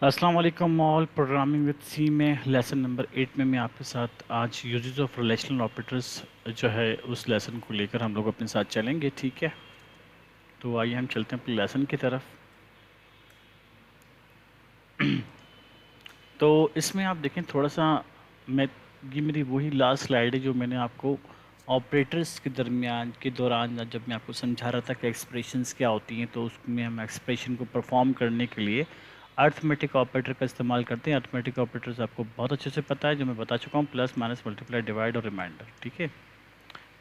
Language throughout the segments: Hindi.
अस्सलाम वालेकुम ऑल। प्रोग्रामिंग विद सी में लेसन नंबर 8 में मैं आपके साथ आज यूजेस ऑफ रिलेशनल ऑपरेटर्स जो है उस लेसन को लेकर हम लोग अपने साथ चलेंगे। ठीक है, तो आइए हम चलते हैं अपने लेसन की तरफ। तो इसमें आप देखें थोड़ा सा, मैं ये मेरी वही लास्ट स्लाइड है जो मैंने आपको ऑपरेटर्स के दरमियान के दौरान जब मैं आपको समझा रहा था कि एक्सप्रेशंस क्या होती हैं, तो उसमें हम एक्सप्रेशन को परफॉर्म करने के लिए अर्थमेटिक ऑपरेटर का इस्तेमाल करते हैं। अर्थमेटिक ऑपरेटर्स आपको बहुत अच्छे से पता है, जो मैं बता चुका हूँ, प्लस माइनस मल्टीप्लाई डिवाइड और रिमाइंडर। ठीक है,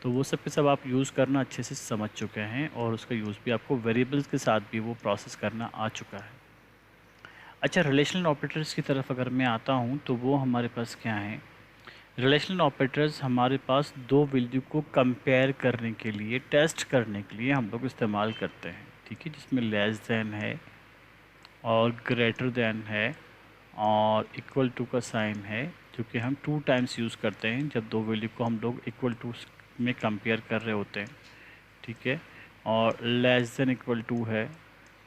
तो वो सब के सब आप यूज़ करना अच्छे से समझ चुके हैं और उसका यूज़ भी आपको वेरिएबल्स के साथ भी वो प्रोसेस करना आ चुका है। अच्छा, रिलेशनल ऑपरेटर्स की तरफ अगर मैं आता हूँ तो वो हमारे पास क्या है। रिलेशनल ऑपरेटर्स हमारे पास दो वैल्यू को कंपेयर करने के लिए, टेस्ट करने के लिए हम लोग इस्तेमाल करते हैं। ठीक है, जिसमें लेस देन है और ग्रेटर देन है और इक्वल टू का साइन है, जो कि हम 2 टाइम्स यूज़ करते हैं जब दो वैल्यू को हम लोग इक्वल टू में कंपेयर कर रहे होते हैं। ठीक है, और लेस देन इक्वल टू है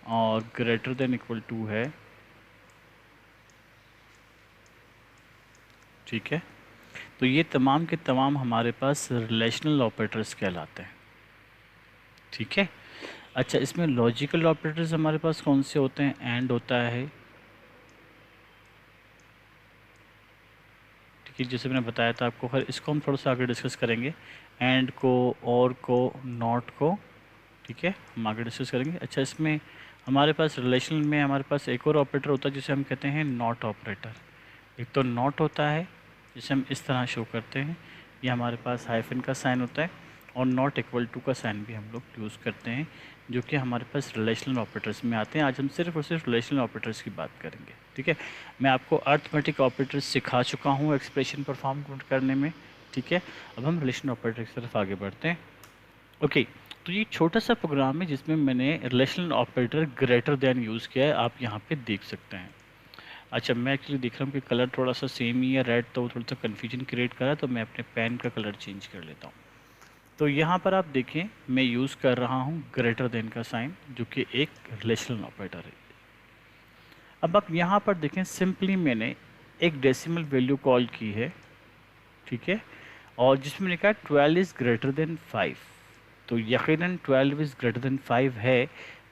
और ग्रेटर देन इक्वल टू है। ठीक है, तो ये तमाम के तमाम हमारे पास रिलेशनल ऑपरेटर्स कहलाते हैं। ठीक है, अच्छा, इसमें लॉजिकल ऑपरेटर्स हमारे पास कौन से होते हैं। एंड होता है। ठीक है, जैसे मैंने बताया था आपको, खैर इसको हम थोड़ा सा आगे डिस्कस करेंगे। एंड को, और को, नॉट को। ठीक है, हम आगे डिस्कस करेंगे। अच्छा, इसमें हमारे पास रिलेशन में हमारे पास एक और ऑपरेटर होता है जिसे हम कहते हैं नॉट ऑपरेटर। एक तो नॉट होता है जिसे हम इस तरह शो करते हैं, ये हमारे पास हाइफन का साइन होता है, और नॉट इक्वल टू का साइन भी हम लोग यूज़ करते हैं, जो कि हमारे पास रिलेशनल ऑपरेटर्स में आते हैं। आज हम सिर्फ और सिर्फ रिलेशनल ऑपरेटर्स की बात करेंगे। ठीक है, मैं आपको अर्थमेटिक ऑपरेटर्स सिखा चुका हूँ एक्सप्रेशन परफॉर्म करने में। ठीक है, अब हम रिलेशनल ऑपरेटर की तरफ आगे बढ़ते हैं। ओके, तो ये छोटा सा प्रोग्राम है जिसमें मैंने relational operator greater than use किया है, आप यहाँ पे देख सकते हैं। अच्छा, मैं एक्चुअली देख रहा हूँ कि कलर थोड़ा सा सेम ही है, रेड, तो वो थोड़ा सा कन्फ्यूजन क्रिएट कर रहा है, तो मैं अपने पेन का कलर चेंज कर लेता हूँ। तो यहाँ पर आप देखें, मैं यूज़ कर रहा हूँ ग्रेटर देन का साइन, जो कि एक रिलेशनल ऑपरेटर है। अब आप यहाँ पर देखें, सिंपली मैंने एक डेसिमल वैल्यू कॉल की है। ठीक है, और जिसमें लिखा है 12 इज़ ग्रेटर देन 5, तो यकीनन 12 इज़ ग्रेटर देन 5 है।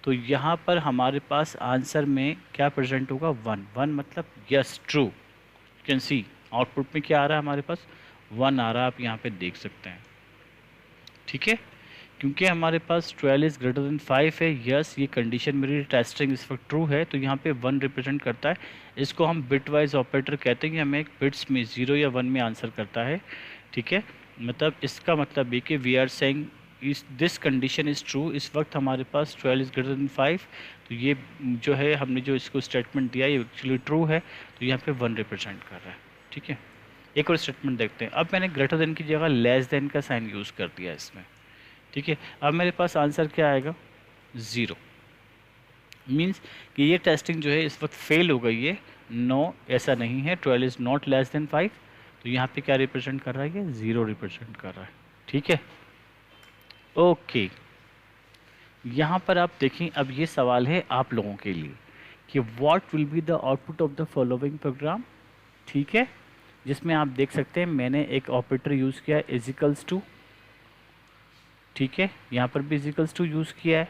तो यहाँ पर हमारे पास आंसर में क्या प्रेजेंट होगा, 1। 1 मतलब yes, true. You can C output में क्या आ रहा है, हमारे पास 1 आ रहा है, आप यहाँ पे देख सकते हैं। ठीक है, क्योंकि हमारे पास 12 इज़ ग्रेटर देन 5 है, यस, ये कंडीशन मेरी टेस्टिंग इस वक्त ट्रू है, तो यहाँ पे 1 रिप्रेजेंट करता है। इसको हम बिट वाइज ऑपरेटर कहते हैं कि हमें एक बिट्स में 0 या 1 में आंसर करता है। ठीक है, मतलब इसका मतलब ये कि वी आर सेइंग इस दिस कंडीशन इज़ ट्रू। इस वक्त हमारे पास 12 इज़ ग्रेटर देन 5, तो ये जो है हमने जो इसको स्टेटमेंट दिया ये एक्चुअली ट्रू है, तो यहाँ पे 1 रिप्रेजेंट कर रहा है। ठीक है, एक और स्टेटमेंट देखते हैं। अब मैंने ग्रेटर देन की जगह लेस देन का साइन यूज़ कर दिया इसमें। ठीक है, अब मेरे पास आंसर क्या आएगा, 0। मीन्स कि ये टेस्टिंग जो है इस वक्त फेल हो गई है। नो, ऐसा नहीं है, 12 इज़ नॉट लेस देन 5, तो यहाँ पे क्या रिप्रेजेंट कर रहा है, ये 0 रिप्रेजेंट कर रहा है। ठीक है, ओके, यहाँ पर आप देखें, अब ये सवाल है आप लोगों के लिए कि what will be the output of the following programme. ठीक है, जिसमें आप देख सकते हैं मैंने एक ऑपरेटर यूज़ किया इजिकल्स टू। ठीक है, यहाँ पर भी इजिकल्स टू यूज़ किया है,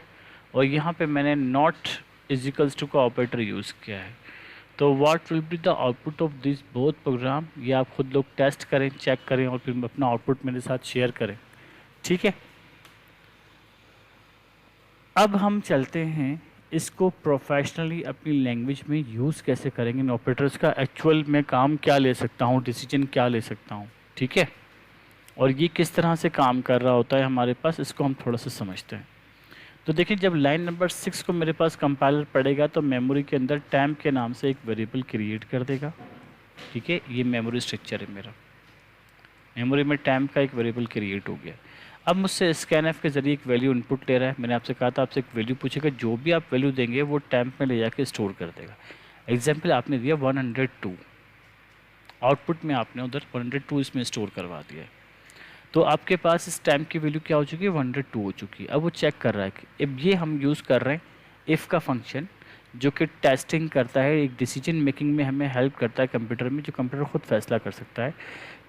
और यहाँ पे मैंने नॉट इजिकल्स टू का ऑपरेटर यूज़ किया है। तो what will be the output of this both program, ये आप खुद लोग टेस्ट करें, चेक करें, और फिर अपना आउटपुट मेरे साथ शेयर करें। ठीक है, अब हम चलते हैं इसको प्रोफेशनली अपनी लैंग्वेज में यूज़ कैसे करेंगे, इन ऑपरेटर्स का एक्चुअल में काम क्या ले सकता हूँ, डिसीजन क्या ले सकता हूँ। ठीक है, और ये किस तरह से काम कर रहा होता है हमारे पास, इसको हम थोड़ा सा समझते हैं। तो देखिए, जब लाइन नंबर 6 को मेरे पास कंपाइलर पढ़ेगा तो मेमोरी के अंदर टैम्प के नाम से एक वेरिएबल क्रिएट कर देगा। ठीक है, ये मेमोरी स्ट्रक्चर है मेरा। मेमोरी में टैम्प का एक वेरिएबल क्रिएट हो गया। अब मुझसे स्कैनएफ के ज़रिए एक वैल्यू इनपुट ले रहा है। मैंने आपसे कहा था आपसे एक वैल्यू पूछेगा, जो भी आप वैल्यू देंगे वो टैम्प में ले जाके स्टोर कर देगा। एग्जाम्पल आपने दिया 102, आउटपुट में आपने उधर 102 इसमें स्टोर करवा दिया है। तो आपके पास इस टाइम की वैल्यू क्या हो चुकी है, 102 हो चुकी है। अब वो चेक कर रहा है कि अब ये हम यूज़ कर रहे हैं इफ़ का फंक्शन, जो कि टेस्टिंग करता है, एक डिसीजन मेकिंग में हमें हेल्प करता है कंप्यूटर में, जो कंप्यूटर खुद फैसला कर सकता है,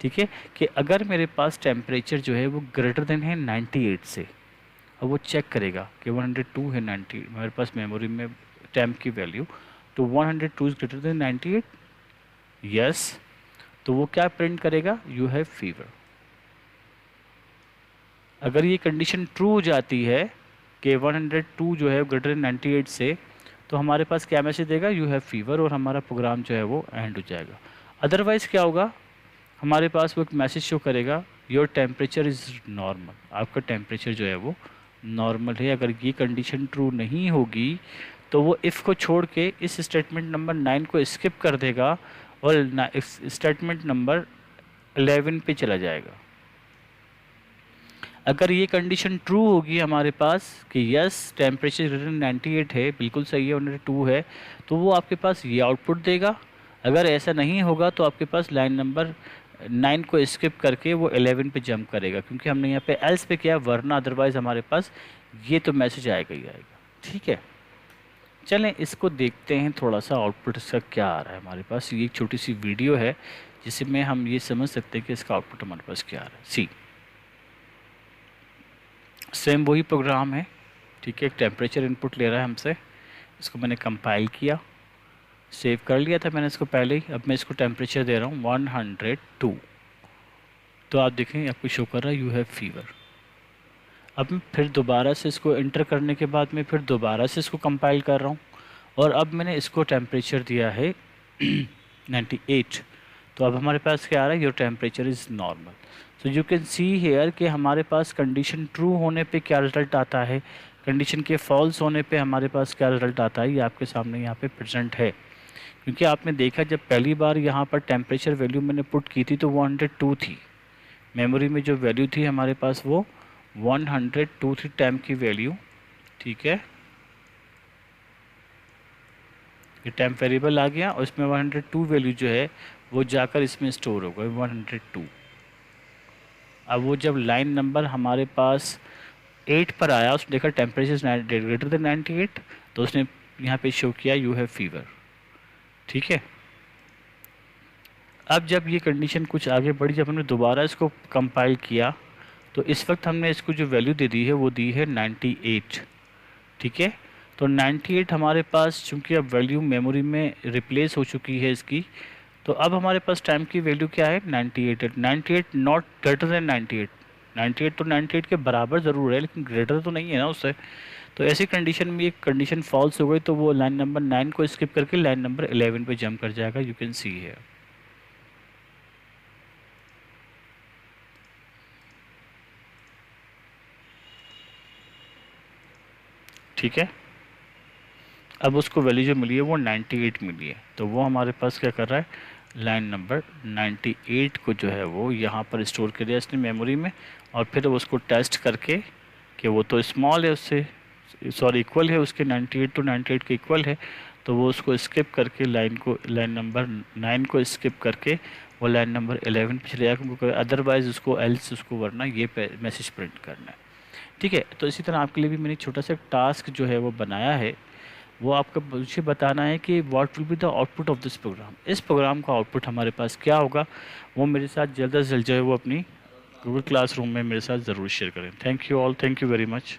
ठीक है, कि अगर मेरे पास टेम्परेचर जो है वो ग्रेटर देन है 98 से, और वो चेक करेगा कि 102 है, 90 मेरे पास मेमोरी में टेम्प की वैल्यू, तो 102 इज ग्रेटर देन 98, यस, तो वो क्या प्रिंट करेगा, यू हैव फीवर। अगर ये कंडीशन ट्रू हो जाती है कि 102 जो है ग्रेटर देन 98 से, तो हमारे पास क्या मैसेज देगा, यू हैव फीवर, और हमारा प्रोग्राम जो है वो एंड हो जाएगा। अदरवाइज़ क्या होगा, हमारे पास वो एक मैसेज शो करेगा, योर टेम्परेचर इज़ नॉर्मल, आपका टेम्परेचर जो है वो नॉर्मल है। अगर ये कंडीशन ट्रू नहीं होगी तो वो इफ़ को छोड़ के इस स्टेटमेंट नंबर 9 को स्किप कर देगा और स्टेटमेंट नंबर 11 पे चला जाएगा। अगर ये कंडीशन ट्रू होगी हमारे पास कि यस टेम्परेचर ग्रेटर देन 98 है, बिल्कुल सही है, 102 है, तो वो आपके पास ये आउटपुट देगा। अगर ऐसा नहीं होगा तो आपके पास लाइन नंबर 9 को स्किप करके वो 11 पे जंप करेगा, क्योंकि हमने यहाँ पे एल्स पे किया, वरना अदरवाइज़ हमारे पास ये तो मैसेज आएगा ही आएगा। ठीक है, चलें इसको देखते हैं थोड़ा सा आउटपुट इसका क्या आ रहा है। हमारे पास ये एक छोटी सी वीडियो है जिसमें हम ये समझ सकते हैं कि इसका आउटपुट हमारे पास क्या आ रहा है। सी, सेम वही प्रोग्राम है, ठीक है, एक टेम्परेचर इनपुट ले रहा है हमसे, इसको मैंने कंपाइल किया, सेव कर लिया था मैंने इसको पहले ही। अब मैं इसको टेम्परेचर दे रहा हूँ 102, तो आप देखें आपको शो कर रहा है यू हैव फीवर। अब मैं फिर दोबारा से इसको एंटर करने के बाद मैं फिर दोबारा से इसको कंपाइल कर रहा हूँ, और अब मैंने इसको टेम्परेचर दिया है 98, तो अब हमारे पास क्या आ रहा है, your temperature is normal. So you can see here कि हमारे पास कंडीशन ट्रू होने पे क्या रिज़ल्ट आता है, कंडीशन के फॉल्स होने पे हमारे पास क्या रिज़ल्ट आता है, ये आपके सामने यहाँ पे प्रेजेंट है। क्योंकि आपने देखा जब पहली बार यहाँ पर टेम्परेचर वैल्यू मैंने पुट की थी तो 102 थी, मेमोरी में जो वैल्यू थी हमारे पास वो 102 थी टेम्प की वैल्यू, ठीक है, ये टेम्प वेरिएबल आ गया और इसमें 102 वैल्यू जो है वो जाकर इसमें स्टोर हो गई 102। अब वो जब लाइन नंबर हमारे पास 8 पर आया, उसने देखा टेम्परेचर ग्रेटर देन 98, तो उसने यहाँ पे शो किया यू हैव फीवर। ठीक है, अब जब ये कंडीशन कुछ आगे बढ़ी, जब हमने दोबारा इसको कंपाइल किया तो इस वक्त हमने इसको जो वैल्यू दे दी है वो दी है 98। ठीक है, तो 98 हमारे पास चूँकि अब वैल्यू मेमोरी में रिप्लेस हो चुकी है इसकी, तो अब हमारे पास टाइम की वैल्यू क्या है 98 है। 98 नॉट ग्रेटर देन 98, 98 तो 98 के बराबर ज़रूर है लेकिन ग्रेटर तो नहीं है ना उससे। तो ऐसी कंडीशन में एक कंडीशन फॉल्स हो गई तो वो लाइन नंबर 9 को स्किप करके लाइन नंबर 11 पे जंप कर जाएगा, यू कैन सी है। ठीक है, अब उसको वैल्यू जो मिली है वो 98 मिली है, तो वो हमारे पास क्या कर रहा है, लाइन नंबर 98 को जो है वो यहाँ पर स्टोर कर दिया इसने मेमोरी में, और फिर उसको टेस्ट करके कि वो तो स्मॉल है उससे, सॉरी इक्वल है उसके, 98 तो 98 के इक्वल है, तो वो उसको स्किप करके लाइन नंबर 9 को स्किप करके वो लाइन नंबर 11 पे चले जाएगा, क्योंकि अदरवाइज़ उसको एल्स उसको वरना ये मैसेज प्रिंट करना है। ठीक है, तो इसी तरह आपके लिए भी मैंने छोटा सा टास्क जो है वो बनाया है, वो आपका मुझे बताना है कि what will be the output of this program. इस प्रोग्राम का आउटपुट हमारे पास क्या होगा, वो मेरे साथ जल्द से जल्द जो है वो अपनी गूगल क्लासरूम में मेरे साथ ज़रूर शेयर करें। Thank you all, thank you very much.